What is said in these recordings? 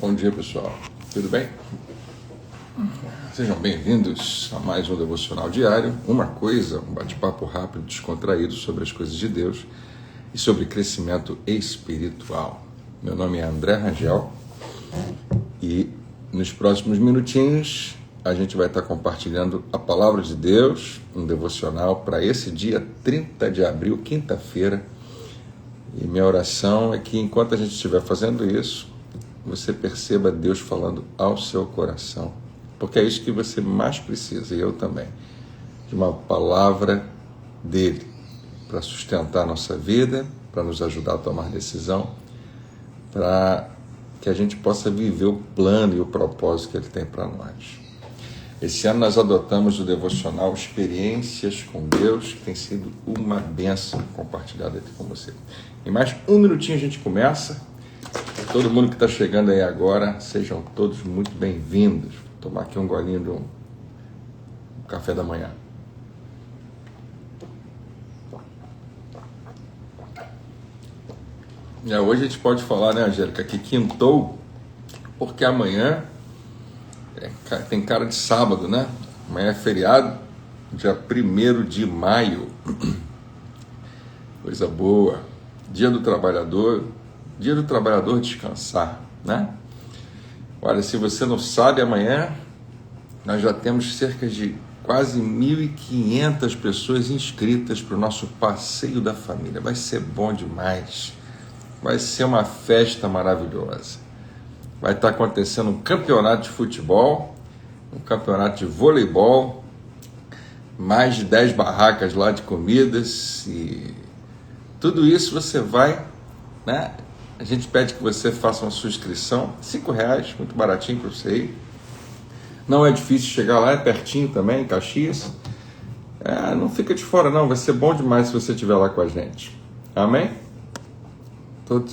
Bom dia, pessoal. Tudo bem? Sejam bem-vindos a mais um devocional diário. Uma coisa, um bate-papo rápido, descontraído sobre as coisas de Deus e sobre crescimento espiritual. Meu nome é André Rangel e nos próximos minutinhos a gente vai estar compartilhando a palavra de Deus, um devocional para esse dia 30 de abril, quinta-feira. E minha oração é que enquanto a gente estiver fazendo isso, você perceba Deus falando ao seu coração, porque é isso que você mais precisa, e eu também, de uma palavra dele, para sustentar a nossa vida, para nos ajudar a tomar decisão, para que a gente possa viver o plano e o propósito que ele tem para nós. Esse ano nós adotamos o devocional Experiências com Deus, que tem sido uma bênção compartilhada aqui com você. Em mais um minutinho a gente começa. Todo mundo que está chegando aí agora, sejam todos muito bem-vindos. Vou tomar aqui um golinho de um café da manhã. Hoje a gente pode falar, né, Angélica, que quintou, porque amanhã tem cara de sábado, né? Amanhã é feriado, dia 1º de maio. Coisa boa. Dia do trabalhador descansar, né? Olha, se você não sabe, amanhã nós já temos cerca de quase 1.500 pessoas inscritas para o nosso passeio da família. Vai ser bom demais. Vai ser uma festa maravilhosa. Vai estar acontecendo um campeonato de futebol, um campeonato de voleibol, mais de 10 barracas lá de comidas e tudo isso você vai, né? A gente pede que você faça uma sua inscrição, R$5, muito baratinho para você ir. Não é difícil chegar lá, é pertinho também, em Caxias. Não fica de fora não, vai ser bom demais se você estiver lá com a gente. Amém?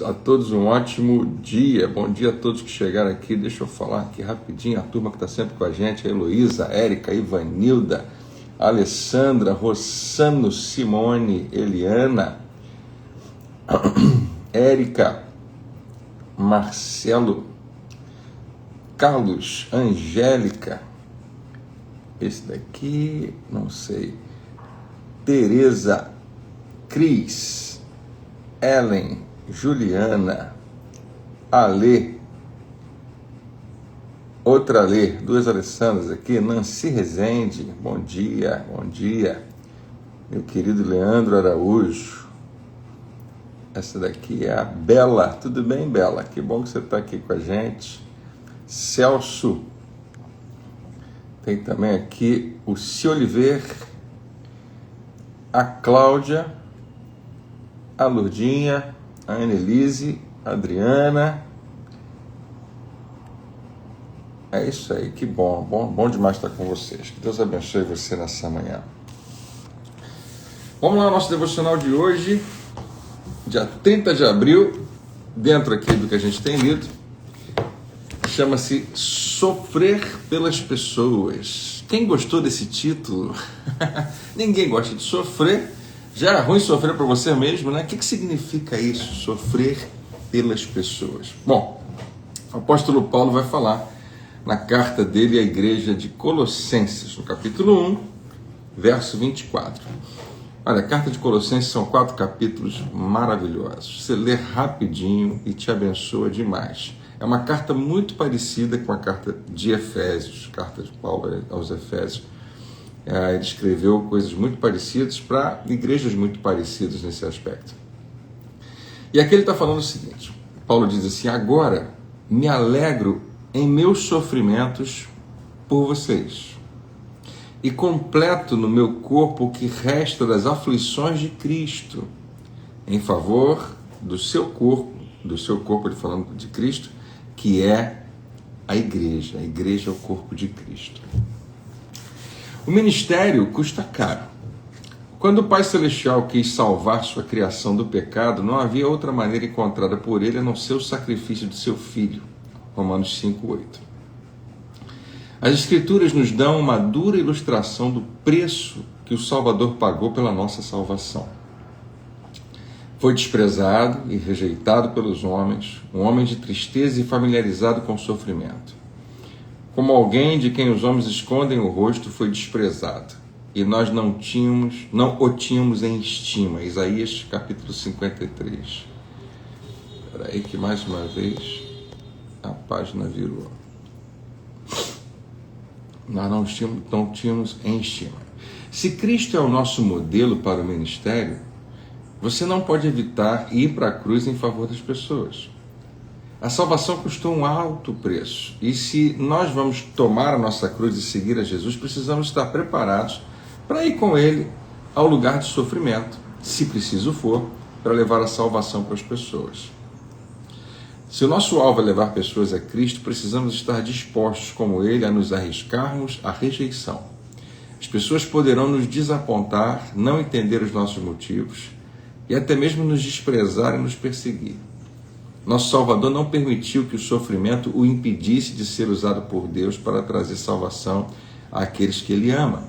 A todos um ótimo dia, bom dia a todos que chegaram aqui. Deixa eu falar aqui rapidinho, a turma que está sempre com a gente, a Heloísa, a Érica, a Ivanilda, a Alessandra, Rossano, Simone, Eliana, Érica, Marcelo, Carlos, Angélica, esse daqui, não sei, Tereza, Cris, Ellen, Juliana, Alê, outra Alê, duas Alessandras aqui, Nancy Rezende, bom dia, meu querido Leandro Araújo, essa daqui é a Bela, tudo bem, Bela? Que bom que você está aqui com a gente. Celso, tem também aqui o C. Oliver, a Cláudia, a Lourdinha, a Annelise, a Adriana. É isso aí, que bom demais estar com vocês. Que Deus abençoe você nessa manhã. Vamos lá, nosso devocional de hoje, dia 30 de abril, dentro aqui do que a gente tem lido, chama-se Sofrer pelas Pessoas. Quem gostou desse título? Ninguém gosta de sofrer. Já é ruim sofrer para você mesmo, né? O que significa isso, sofrer pelas pessoas? Bom, o apóstolo Paulo vai falar na carta dele à igreja de Colossenses, no capítulo 1, verso 24. Olha, a carta de Colossenses são 4 capítulos maravilhosos. Você lê rapidinho e te abençoa demais. É uma carta muito parecida com a carta de Efésios, carta de Paulo aos Efésios. Ele escreveu coisas muito parecidas para igrejas muito parecidas nesse aspecto. E aqui ele está falando o seguinte, Paulo diz assim: agora me alegro em meus sofrimentos por vocês e completo no meu corpo o que resta das aflições de Cristo, em favor do seu corpo, ele falando de Cristo, que é a igreja é o corpo de Cristo. O ministério custa caro. Quando o Pai Celestial quis salvar sua criação do pecado, não havia outra maneira encontrada por ele a não ser o sacrifício de seu Filho. Romanos 5:8. As Escrituras nos dão uma dura ilustração do preço que o Salvador pagou pela nossa salvação. Foi desprezado e rejeitado pelos homens, um homem de tristeza e familiarizado com o sofrimento. Como alguém de quem os homens escondem o rosto, foi desprezado. E nós não o tínhamos em estima. Isaías capítulo 53. Espera aí que mais uma vez a página virou. Nós não tínhamos em estima. Se Cristo é o nosso modelo para o ministério, você não pode evitar ir para a cruz em favor das pessoas. A salvação custou um alto preço. E se nós vamos tomar a nossa cruz e seguir a Jesus, precisamos estar preparados para ir com Ele ao lugar de sofrimento, se preciso for, para levar a salvação para as pessoas. Se o nosso alvo é levar pessoas a Cristo, precisamos estar dispostos, como Ele, a nos arriscarmos à rejeição. As pessoas poderão nos desapontar, não entender os nossos motivos e até mesmo nos desprezar e nos perseguir. Nosso Salvador não permitiu que o sofrimento o impedisse de ser usado por Deus para trazer salvação àqueles que Ele ama.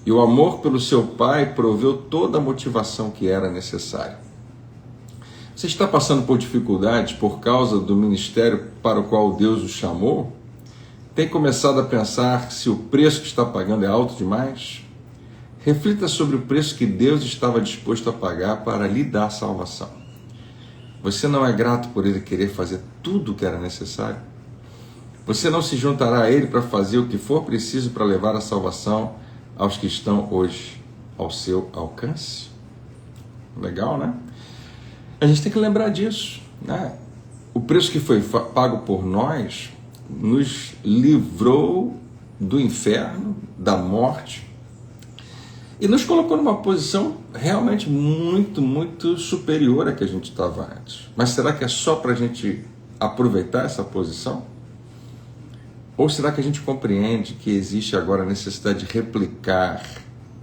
E o amor pelo seu Pai proveu toda a motivação que era necessária. Você está passando por dificuldades por causa do ministério para o qual Deus o chamou? Tem começado a pensar se o preço que está pagando é alto demais? Reflita sobre o preço que Deus estava disposto a pagar para lhe dar salvação. Você não é grato por Ele querer fazer tudo o que era necessário? Você não se juntará a Ele para fazer o que for preciso para levar a salvação aos que estão hoje ao seu alcance? Legal, né? A gente tem que lembrar disso, né? O preço que foi pago por nós nos livrou do inferno, da morte, e nos colocou numa posição realmente muito, muito superior à que a gente estava antes. Mas será que é só para a gente aproveitar essa posição? Ou será que a gente compreende que existe agora a necessidade de replicar,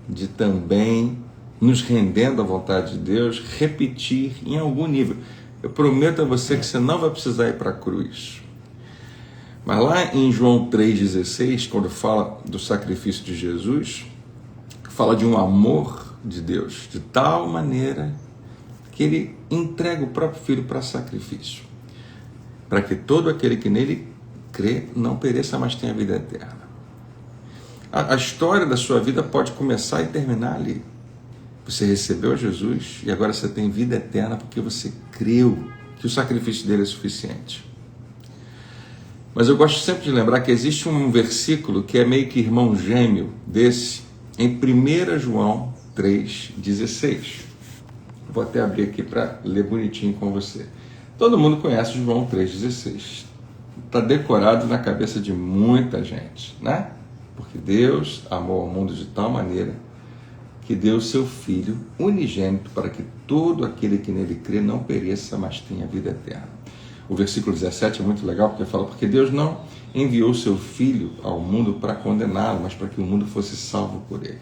de também, nos rendendo à vontade de Deus, repetir em algum nível? Eu prometo a você que você não vai precisar ir para a cruz. Mas lá em João 3,16, quando fala do sacrifício de Jesus, fala de um amor de Deus, de tal maneira que Ele entrega o próprio Filho para sacrifício, para que todo aquele que nele crê não pereça, mas tenha vida eterna. A história da sua vida pode começar e terminar ali. Você recebeu Jesus e agora você tem vida eterna porque você creu que o sacrifício dele é suficiente. Mas eu gosto sempre de lembrar que existe um versículo que é meio que irmão gêmeo desse, em 1 João 3,16. Vou até abrir aqui para ler bonitinho com você. Todo mundo conhece João 3,16. Está decorado na cabeça de muita gente, né? Porque Deus amou o mundo de tal maneira que deu o seu Filho unigênito para que todo aquele que nele crê não pereça, mas tenha vida eterna. O versículo 17 é muito legal porque fala: porque Deus não enviou o seu Filho ao mundo para condená-lo, mas para que o mundo fosse salvo por ele.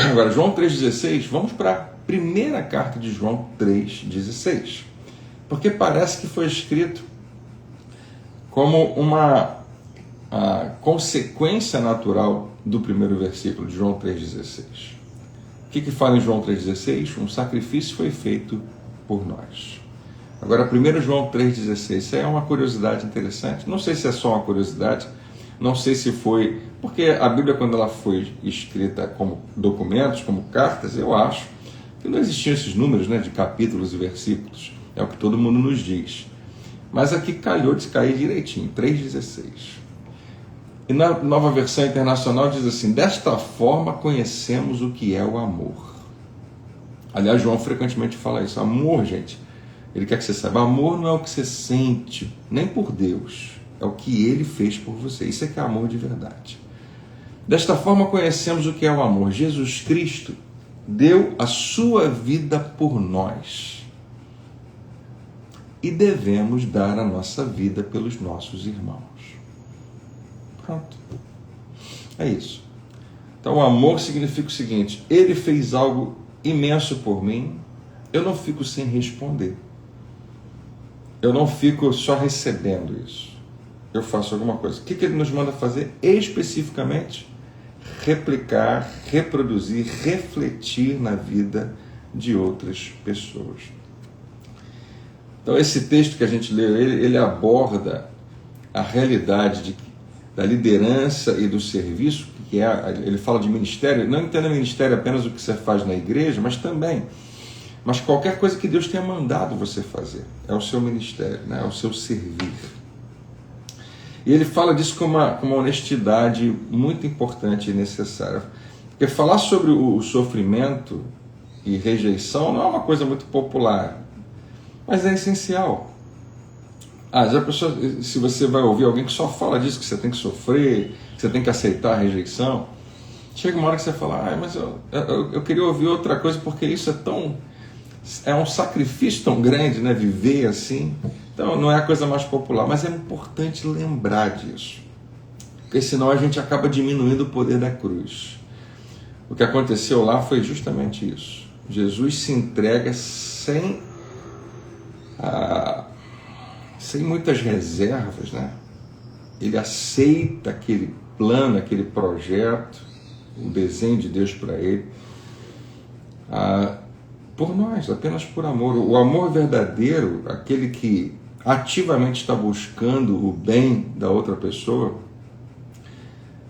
Agora, João 3,16, vamos para a primeira carta de João 3,16. Porque parece que foi escrito como uma consequência natural do primeiro versículo de João 3,16. O que fala em João 3,16? Um sacrifício foi feito por nós. Agora, 1 João 3,16, isso é uma curiosidade interessante. Não sei se é só uma curiosidade, não sei se foi... Porque a Bíblia, quando ela foi escrita como documentos, como cartas, eu acho que não existiam esses números, né, de capítulos e versículos. É o que todo mundo nos diz. Mas aqui calhou de cair direitinho, 3,16. E na Nova Versão Internacional diz assim: desta forma conhecemos o que é o amor. Aliás, João frequentemente fala isso. Amor, gente, ele quer que você saiba, amor não é o que você sente, nem por Deus, é o que Ele fez por você. Isso é que é amor de verdade. Desta forma conhecemos o que é o amor. Jesus Cristo deu a sua vida por nós. E devemos dar a nossa vida pelos nossos irmãos. Pronto. É isso. Então, o amor significa o seguinte: Ele fez algo imenso por mim, eu não fico sem responder. Eu não fico só recebendo isso. Eu faço alguma coisa. O que Ele nos manda fazer especificamente? Replicar, reproduzir, refletir na vida de outras pessoas. Então esse texto que a gente leu, ele aborda a realidade da liderança e do serviço, ele fala de ministério, não entenda ministério apenas o que você faz na igreja, mas qualquer coisa que Deus tenha mandado você fazer, é o seu ministério, né? É o seu servir. E ele fala disso com uma honestidade muito importante e necessária. Porque falar sobre o sofrimento e rejeição não é uma coisa muito popular, mas é essencial. Já pensou, se você vai ouvir alguém que só fala disso, que você tem que sofrer, que você tem que aceitar a rejeição, chega uma hora que você fala, mas eu queria ouvir outra coisa, porque isso é um sacrifício tão grande, né, viver assim. Então não é a coisa mais popular, mas é importante lembrar disso, porque senão a gente acaba diminuindo o poder da cruz. O que aconteceu lá foi justamente isso. Jesus se entrega sem muitas reservas, né? Ele aceita aquele plano, aquele projeto, o desenho de Deus para ele, por nós, apenas por amor. O amor verdadeiro, aquele que ativamente está buscando o bem da outra pessoa,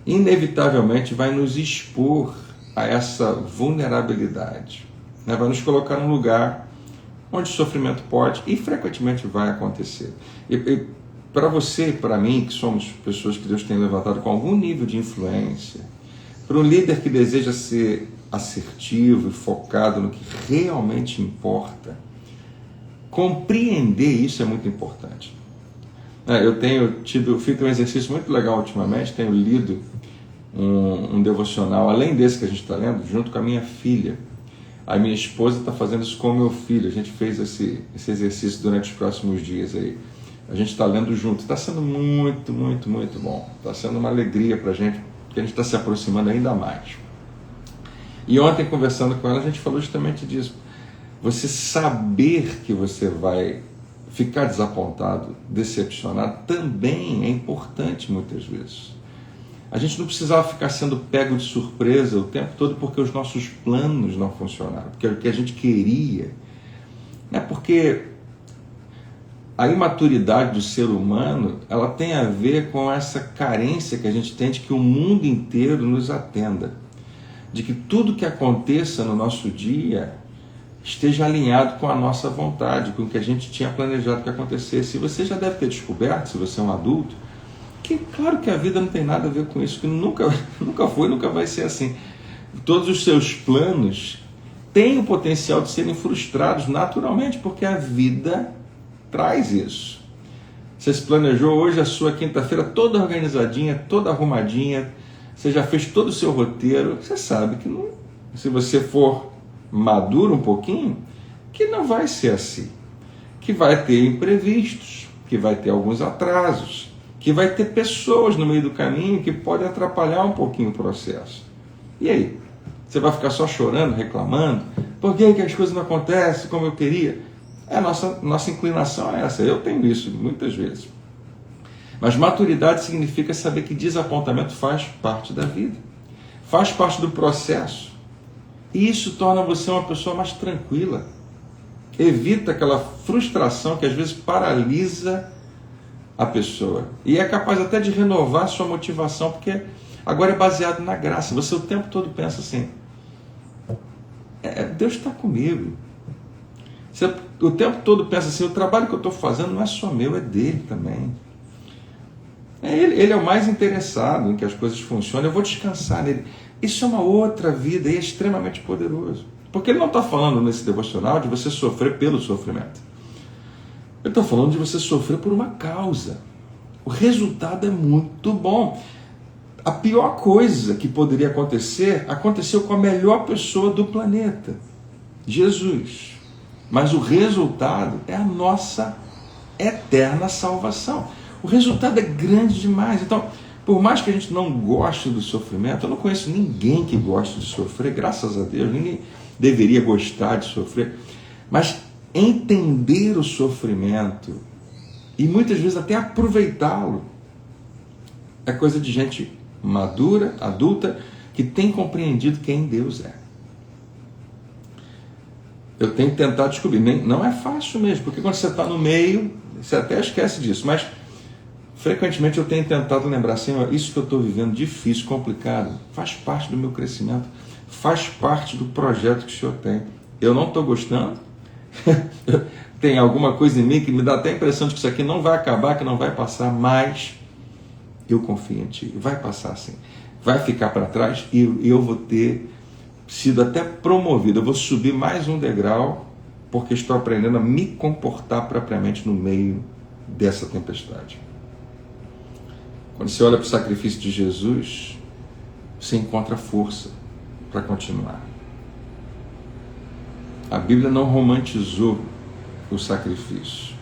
inevitavelmente vai nos expor a essa vulnerabilidade, né? Vai nos colocar num lugar onde o sofrimento pode e frequentemente vai acontecer. E para você e para mim, que somos pessoas que Deus tem levantado com algum nível de influência, para um líder que deseja ser assertivo e focado no que realmente importa, compreender isso é muito importante. Eu tenho feito um exercício muito legal ultimamente, tenho lido um devocional, além desse que a gente está lendo, junto com a minha filha. A minha esposa está fazendo isso com o meu filho. A gente fez esse exercício durante os próximos dias aí. A gente está lendo junto. Está sendo muito, muito, muito bom. Está sendo uma alegria para a gente, porque a gente está se aproximando ainda mais. E ontem, conversando com ela, a gente falou justamente disso. Você saber que você vai ficar desapontado, decepcionado, também é importante muitas vezes. A gente não precisava ficar sendo pego de surpresa o tempo todo porque os nossos planos não funcionaram, porque o que a gente queria. Porque a imaturidade do ser humano, ela tem a ver com essa carência que a gente tem de que o mundo inteiro nos atenda, de que tudo que aconteça no nosso dia esteja alinhado com a nossa vontade, com o que a gente tinha planejado que acontecesse. E você já deve ter descoberto, se você é um adulto, que claro que a vida não tem nada a ver com isso, que nunca foi, nunca vai ser assim. Todos os seus planos têm o potencial de serem frustrados naturalmente, porque a vida traz isso. Você se planejou hoje a sua quinta-feira toda organizadinha, toda arrumadinha, você já fez todo o seu roteiro, você sabe que não, se você for maduro um pouquinho, que não vai ser assim, que vai ter imprevistos, que vai ter alguns atrasos, que vai ter pessoas no meio do caminho que podem atrapalhar um pouquinho o processo. E aí? Você vai ficar só chorando, reclamando? Por que as coisas não acontecem como eu queria? A nossa inclinação é essa. Eu tenho isso muitas vezes. Mas maturidade significa saber que desapontamento faz parte da vida. Faz parte do processo. E isso torna você uma pessoa mais tranquila. Evita aquela frustração que às vezes paralisa a pessoa. E é capaz até de renovar a sua motivação, porque agora é baseado na graça. Você o tempo todo pensa assim, Deus está comigo. Você o tempo todo pensa assim, o trabalho que eu estou fazendo não é só meu, é dele também. Ele é o mais interessado em que as coisas funcionem, eu vou descansar nele. Isso é uma outra vida e é extremamente poderoso. Porque ele não está falando nesse devocional de você sofrer pelo sofrimento. Ele está falando de você sofrer por uma causa. O resultado é muito bom. A pior coisa que poderia acontecer, aconteceu com a melhor pessoa do planeta, Jesus. Mas o resultado é a nossa eterna salvação. O resultado é grande demais. Então, por mais que a gente não goste do sofrimento, eu não conheço ninguém que goste de sofrer, graças a Deus, ninguém deveria gostar de sofrer, mas entender o sofrimento e muitas vezes até aproveitá-lo é coisa de gente madura, adulta, que tem compreendido quem Deus é. eu tenho que tentar descobrir. Não é fácil mesmo, porque quando você está no meio, você até esquece disso, mas frequentemente eu tenho tentado lembrar, Senhor, isso que eu estou vivendo difícil, complicado, faz parte do meu crescimento, faz parte do projeto que o Senhor tem. Eu não estou gostando, tem alguma coisa em mim que me dá até a impressão de que isso aqui não vai acabar, que não vai passar, mas eu confio em Ti, vai passar assim, vai ficar para trás e eu vou ter sido até promovido, eu vou subir mais um degrau, porque estou aprendendo a me comportar propriamente no meio dessa tempestade. Quando você olha para o sacrifício de Jesus, você encontra força para continuar. A Bíblia não romantizou o sacrifício.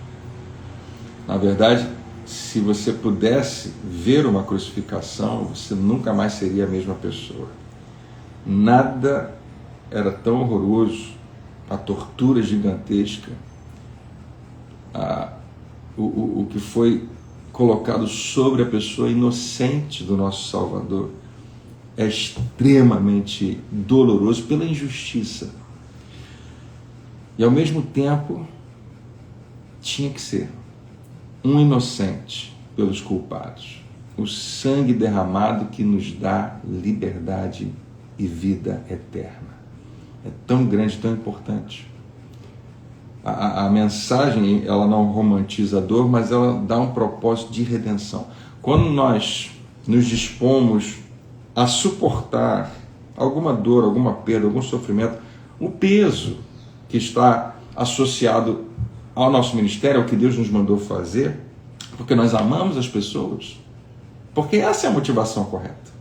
Na verdade, se você pudesse ver uma crucificação, você nunca mais seria a mesma pessoa. Nada era tão horroroso, a tortura gigantesca, o que foi colocado sobre a pessoa inocente do nosso Salvador é extremamente doloroso pela injustiça. E ao mesmo tempo, tinha que ser um inocente pelos culpados. O sangue derramado que nos dá liberdade e vida eterna. É tão grande, tão importante. A mensagem, ela não romantiza a dor, mas ela dá um propósito de redenção. Quando nós nos dispomos a suportar alguma dor, alguma perda, algum sofrimento, o peso que está associado ao nosso ministério, ao que Deus nos mandou fazer, porque nós amamos as pessoas, porque essa é a motivação correta.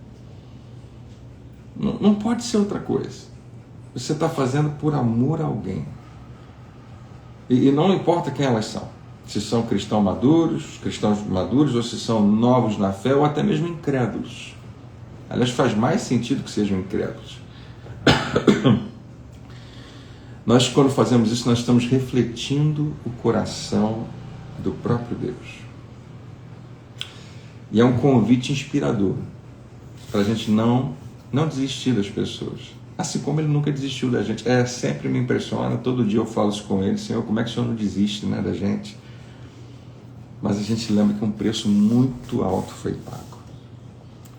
Não pode ser outra coisa. Você está fazendo por amor a alguém. E não importa quem elas são. Se são cristãos maduros, ou se são novos na fé, ou até mesmo incrédulos. Aliás, faz mais sentido que sejam incrédulos. Nós, quando fazemos isso, nós estamos refletindo o coração do próprio Deus. E é um convite inspirador para a gente não desistir das pessoas. Assim como Ele nunca desistiu da gente. Sempre me impressiona, todo dia eu falo isso com Ele, Senhor, como é que o Senhor não desiste, né, da gente? Mas a gente lembra que um preço muito alto foi pago.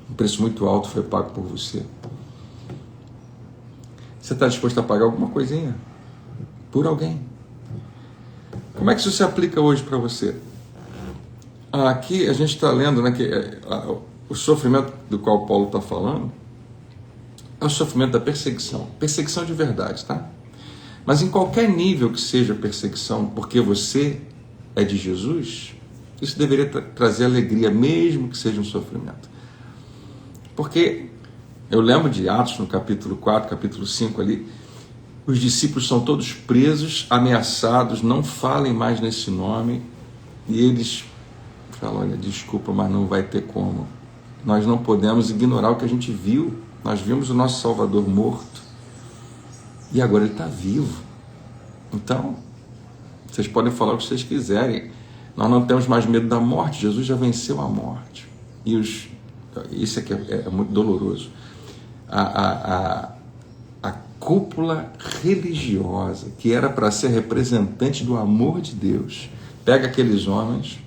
Um preço muito alto foi pago por você. Você está disposto a pagar alguma coisinha? Por alguém? Como é que isso se aplica hoje para você? Aqui a gente está lendo, né, que o sofrimento do qual Paulo está falando é o sofrimento da perseguição. Perseguição de verdade, tá? Mas em qualquer nível que seja perseguição, porque você é de Jesus, isso deveria trazer alegria, mesmo que seja um sofrimento. Porque eu lembro de Atos, no capítulo 4, capítulo 5 ali, os discípulos são todos presos, ameaçados, não falem mais nesse nome, e eles falam, olha, desculpa, mas não vai ter como. Nós não podemos ignorar o que a gente viu. Nós vimos o nosso Salvador morto e agora ele está vivo. Então, vocês podem falar o que vocês quiserem. Nós não temos mais medo da morte. Jesus já venceu a morte. E isso aqui é muito doloroso. A cúpula religiosa, que era para ser representante do amor de Deus, pega aqueles homens,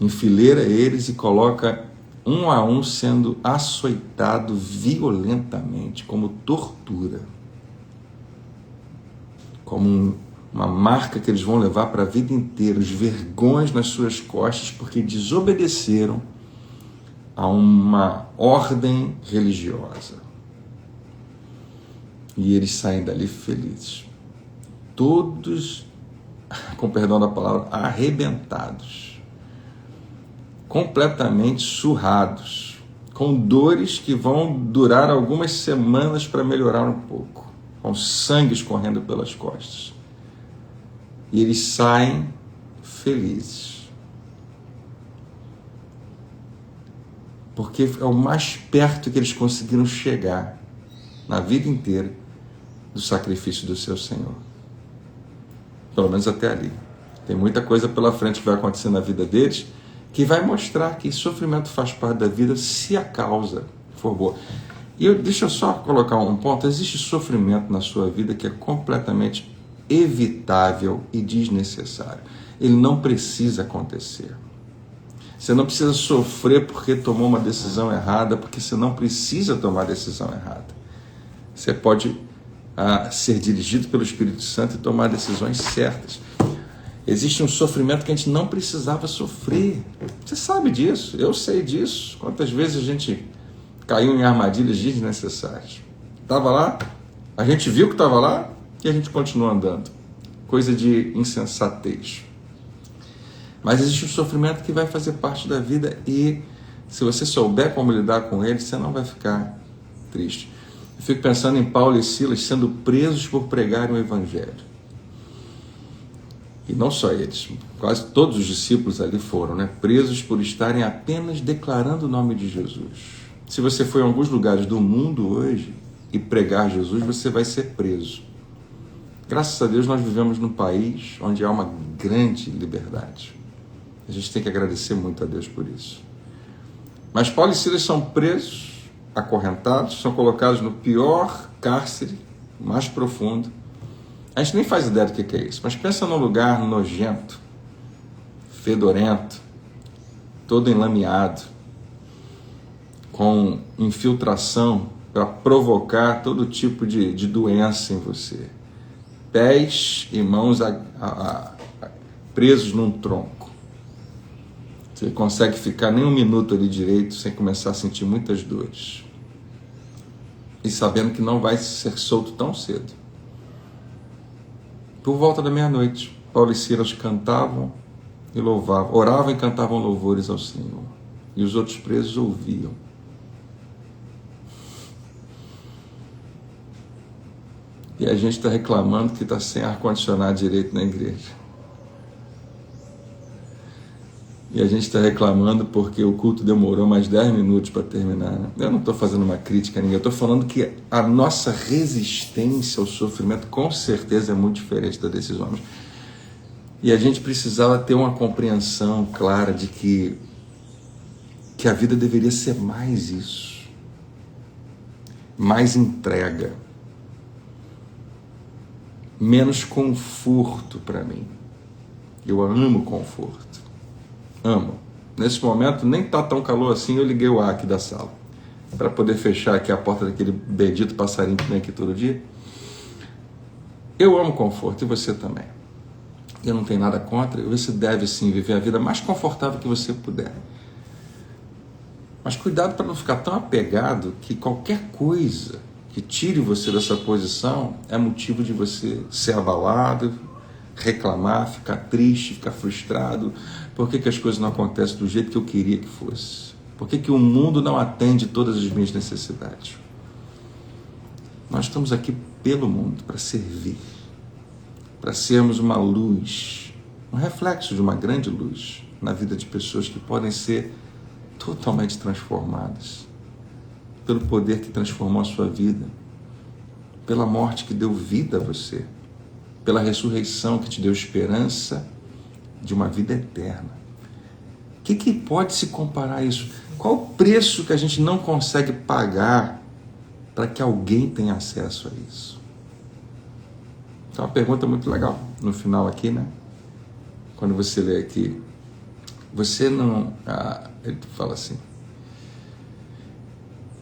enfileira eles e coloca um a um sendo açoitado violentamente, como tortura, como uma marca que eles vão levar para a vida inteira, os vergões nas suas costas, porque desobedeceram a uma ordem religiosa. E eles saem dali felizes, todos, com perdão da palavra, arrebentados, completamente surrados, com dores que vão durar algumas semanas para melhorar um pouco, com sangue escorrendo pelas costas. E eles saem felizes, porque é o mais perto que eles conseguiram chegar na vida inteira do sacrifício do seu Senhor. Pelo menos até ali. Tem muita coisa pela frente que vai acontecer na vida deles, que vai mostrar que sofrimento faz parte da vida se a causa for boa. Deixa eu só colocar um ponto. Existe sofrimento na sua vida que é completamente evitável e desnecessário. Ele não precisa acontecer. Você não precisa sofrer porque tomou uma decisão errada, porque você não precisa tomar a decisão errada. Você pode ser dirigido pelo Espírito Santo e tomar decisões certas. Existe um sofrimento que a gente não precisava sofrer. Você sabe disso, eu sei disso. Quantas vezes a gente caiu em armadilhas desnecessárias. Estava lá, a gente viu que estava lá e a gente continua andando. Coisa de insensatez. Mas existe um sofrimento que vai fazer parte da vida e se você souber como lidar com ele, você não vai ficar triste. Eu fico pensando em Paulo e Silas sendo presos por pregarem o Evangelho. E não só eles, quase todos os discípulos ali foram, presos por estarem apenas declarando o nome de Jesus. Se você for em alguns lugares do mundo hoje e pregar Jesus, você vai ser preso. Graças a Deus nós vivemos num país onde há uma grande liberdade. A gente tem que agradecer muito a Deus por isso. Mas Paulo e Silas são presos, acorrentados, são colocados no pior cárcere, mais profundo. A gente nem faz ideia do que é isso, mas pensa num lugar nojento, fedorento, todo enlameado, com infiltração para provocar todo tipo de doença em você. Pés e mãos presos num tronco. Você consegue ficar nem um minuto ali direito sem começar a sentir muitas dores. E sabendo que não vai ser solto tão cedo. Por volta da meia-noite, Paulo e Silas cantavam e louvavam, oravam e cantavam louvores ao Senhor. E os outros presos ouviam. E a gente está reclamando que está sem ar-condicionado direito na igreja. E a gente está reclamando porque o culto demorou mais 10 minutos para terminar. Eu não estou fazendo uma crítica a ninguém, eu estou falando que a nossa resistência ao sofrimento com certeza é muito diferente da desses homens. E a gente precisava ter uma compreensão clara de que a vida deveria ser mais isso. Mais entrega. Menos conforto para mim. Eu amo conforto. Amo. Nesse momento nem está tão calor assim, eu liguei o ar aqui da sala para poder fechar aqui a porta daquele bendito passarinho que vem aqui todo dia. Eu amo conforto e você também. Eu não tenho nada contra, você deve sim viver a vida mais confortável que você puder. Mas cuidado para não ficar tão apegado que qualquer coisa que tire você dessa posição é motivo de você ser abalado, reclamar, ficar triste, ficar frustrado. Por que as coisas não acontecem do jeito que eu queria que fosse? Por que o mundo não atende todas as minhas necessidades? Nós estamos aqui pelo mundo para servir, para sermos uma luz, um reflexo de uma grande luz na vida de pessoas que podem ser totalmente transformadas pelo poder que transformou a sua vida, pela morte que deu vida a você, pela ressurreição que te deu esperança de uma vida eterna. O que pode se comparar a isso? Qual o preço que a gente não consegue pagar para que alguém tenha acesso a isso? Então, uma pergunta muito legal no final aqui, Quando você lê aqui, você não... ele fala assim,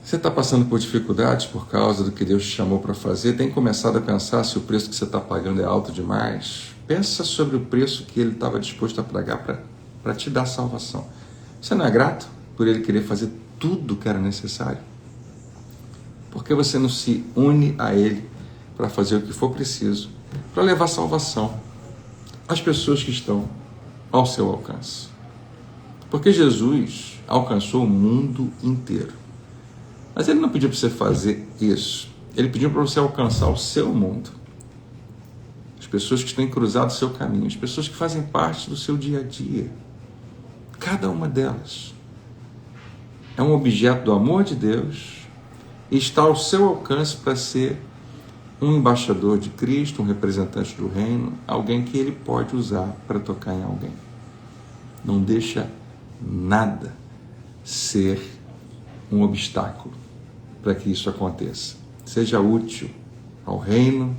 você está passando por dificuldades por causa do que Deus te chamou para fazer? Tem começado a pensar se o preço que você está pagando é alto demais? Pensa sobre o preço que Ele estava disposto a pagar para te dar salvação. Você não é grato por Ele querer fazer tudo que era necessário? Por que você não se une a Ele para fazer o que for preciso para levar salvação às pessoas que estão ao seu alcance? Porque Jesus alcançou o mundo inteiro. Mas Ele não pediu para você fazer isso. Ele pediu para você alcançar o seu mundo. As pessoas que têm cruzado o seu caminho, as pessoas que fazem parte do seu dia a dia. Cada uma delas é um objeto do amor de Deus e está ao seu alcance para ser um embaixador de Cristo, um representante do reino, alguém que Ele pode usar para tocar em alguém. Não deixa nada ser um obstáculo para que isso aconteça. Seja útil ao reino,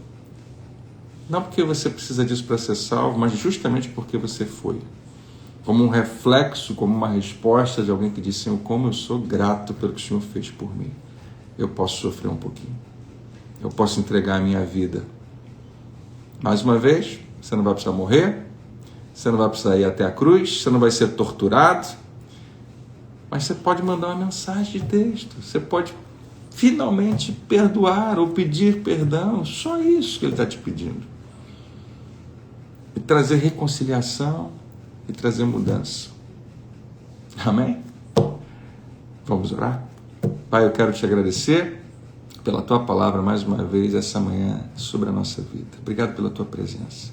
não porque você precisa disso para ser salvo, mas justamente porque você foi. Como um reflexo, como uma resposta de alguém que disse: Senhor, como eu sou grato pelo que o Senhor fez por mim. Eu posso sofrer um pouquinho. Eu posso entregar a minha vida. Mais uma vez, você não vai precisar morrer, você não vai precisar ir até a cruz, você não vai ser torturado, mas você pode mandar uma mensagem de texto, você pode finalmente perdoar ou pedir perdão, só isso que Ele está te pedindo. E trazer reconciliação e trazer mudança. Amém? Vamos orar? Pai, eu quero te agradecer pela Tua palavra mais uma vez essa manhã sobre a nossa vida. Obrigado pela Tua presença.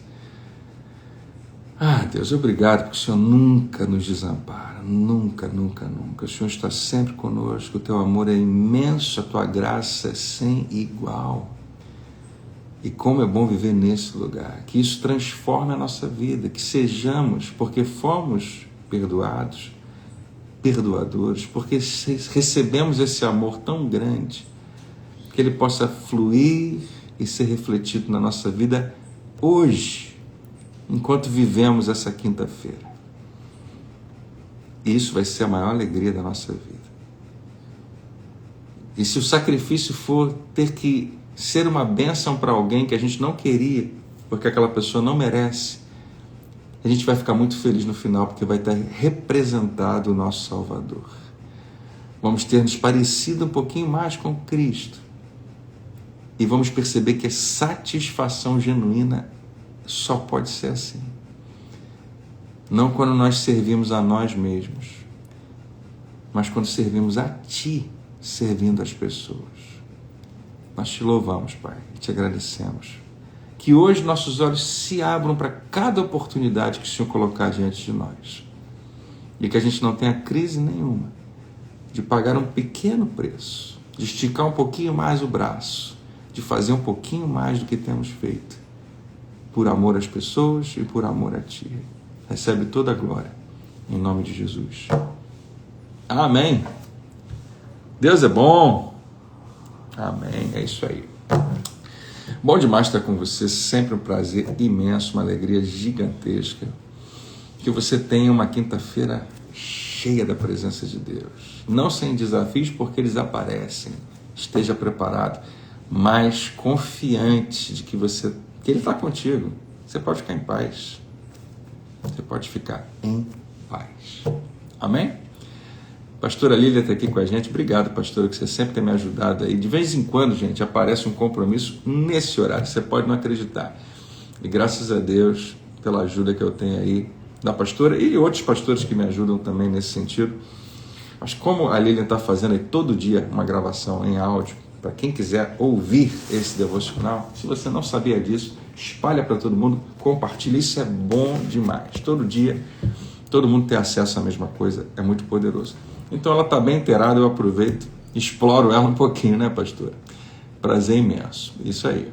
Deus, obrigado porque o Senhor nunca nos desampara, nunca, nunca, nunca. O Senhor está sempre conosco, o Teu amor é imenso, a Tua graça é sem igual. E como é bom viver nesse lugar, que isso transforme a nossa vida, que sejamos, porque fomos perdoados, perdoadores, porque recebemos esse amor tão grande, que ele possa fluir e ser refletido na nossa vida hoje, enquanto vivemos essa quinta-feira. E isso vai ser a maior alegria da nossa vida. E se o sacrifício for ter que ser uma bênção para alguém que a gente não queria, porque aquela pessoa não merece, a gente vai ficar muito feliz no final, porque vai estar representado o nosso Salvador. Vamos ter nos parecido um pouquinho mais com Cristo. E vamos perceber que a satisfação genuína só pode ser assim. Não quando nós servimos a nós mesmos, mas quando servimos a Ti, servindo as pessoas. Nós te louvamos, Pai, e te agradecemos. Que hoje nossos olhos se abram para cada oportunidade que o Senhor colocar diante de nós. E que a gente não tenha crise nenhuma de pagar um pequeno preço, de esticar um pouquinho mais o braço, de fazer um pouquinho mais do que temos feito, por amor às pessoas e por amor a Ti. Recebe toda a glória, em nome de Jesus. Amém. Deus é bom. Amém, é isso aí. Bom demais estar com você, sempre um prazer imenso, uma alegria gigantesca. Que você tenha uma quinta-feira cheia da presença de Deus. Não sem desafios, porque eles aparecem. Esteja preparado, mas confiante de que Ele está contigo. Você pode ficar em paz. Você pode ficar em paz. Amém? Pastora Lília está aqui com a gente. Obrigado, pastora, que você sempre tem me ajudado aí. De vez em quando, gente, aparece um compromisso nesse horário. Você pode não acreditar. E graças a Deus pela ajuda que eu tenho aí da pastora e outros pastores que me ajudam também nesse sentido. Mas como a Lília está fazendo aí todo dia uma gravação em áudio, para quem quiser ouvir esse devocional, se você não sabia disso, espalha para todo mundo, compartilha. Isso é bom demais. Todo dia, todo mundo ter acesso à mesma coisa é muito poderoso. Então ela está bem inteirada, eu aproveito, exploro ela um pouquinho, né, pastora? Prazer imenso, isso aí.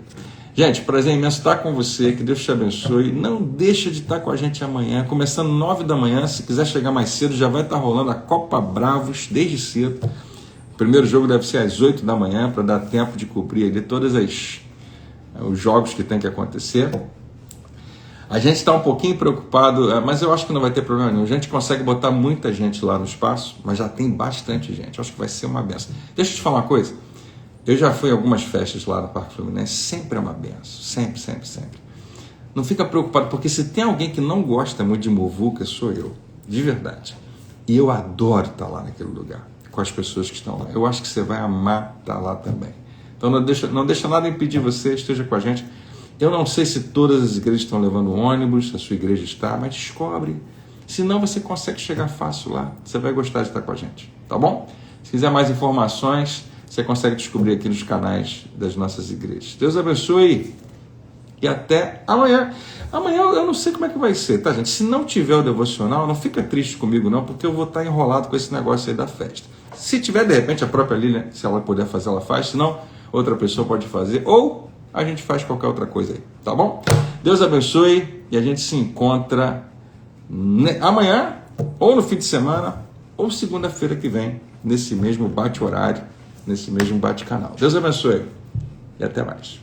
Gente, prazer imenso estar com você, que Deus te abençoe. Não deixa de estar com a gente amanhã, começando 9 da manhã, se quiser chegar mais cedo, já vai estar rolando a Copa Bravos desde cedo. O primeiro jogo deve ser às 8 da manhã, para dar tempo de cobrir ali todos os jogos que tem que acontecer. A gente está um pouquinho preocupado, mas eu acho que não vai ter problema nenhum. A gente consegue botar muita gente lá no espaço, mas já tem bastante gente. Eu acho que vai ser uma benção. Deixa eu te falar uma coisa. Eu já fui em algumas festas lá no Parque Fluminense. Sempre é uma benção. Sempre, sempre, sempre. Não fica preocupado, porque se tem alguém que não gosta muito de muvuca, sou eu. De verdade. E eu adoro estar lá naquele lugar, com as pessoas que estão lá. Eu acho que você vai amar estar lá também. Então não deixa nada impedir você, esteja com a gente. Eu não sei se todas as igrejas estão levando ônibus, se a sua igreja está, mas descobre. Senão você consegue chegar fácil lá. Você vai gostar de estar com a gente, tá bom? Se quiser mais informações, você consegue descobrir aqui nos canais das nossas igrejas. Deus abençoe e até amanhã. Amanhã eu não sei como é que vai ser, tá, gente? Se não tiver o devocional, não fica triste comigo não, porque eu vou estar enrolado com esse negócio aí da festa. Se tiver, de repente, a própria Lília, se ela puder fazer, ela faz. Se não, outra pessoa pode fazer. Ou a gente faz qualquer outra coisa aí, tá bom? Deus abençoe e a gente se encontra amanhã, ou no fim de semana, ou segunda-feira que vem, nesse mesmo bate-horário, nesse mesmo bate-canal. Deus abençoe e até mais.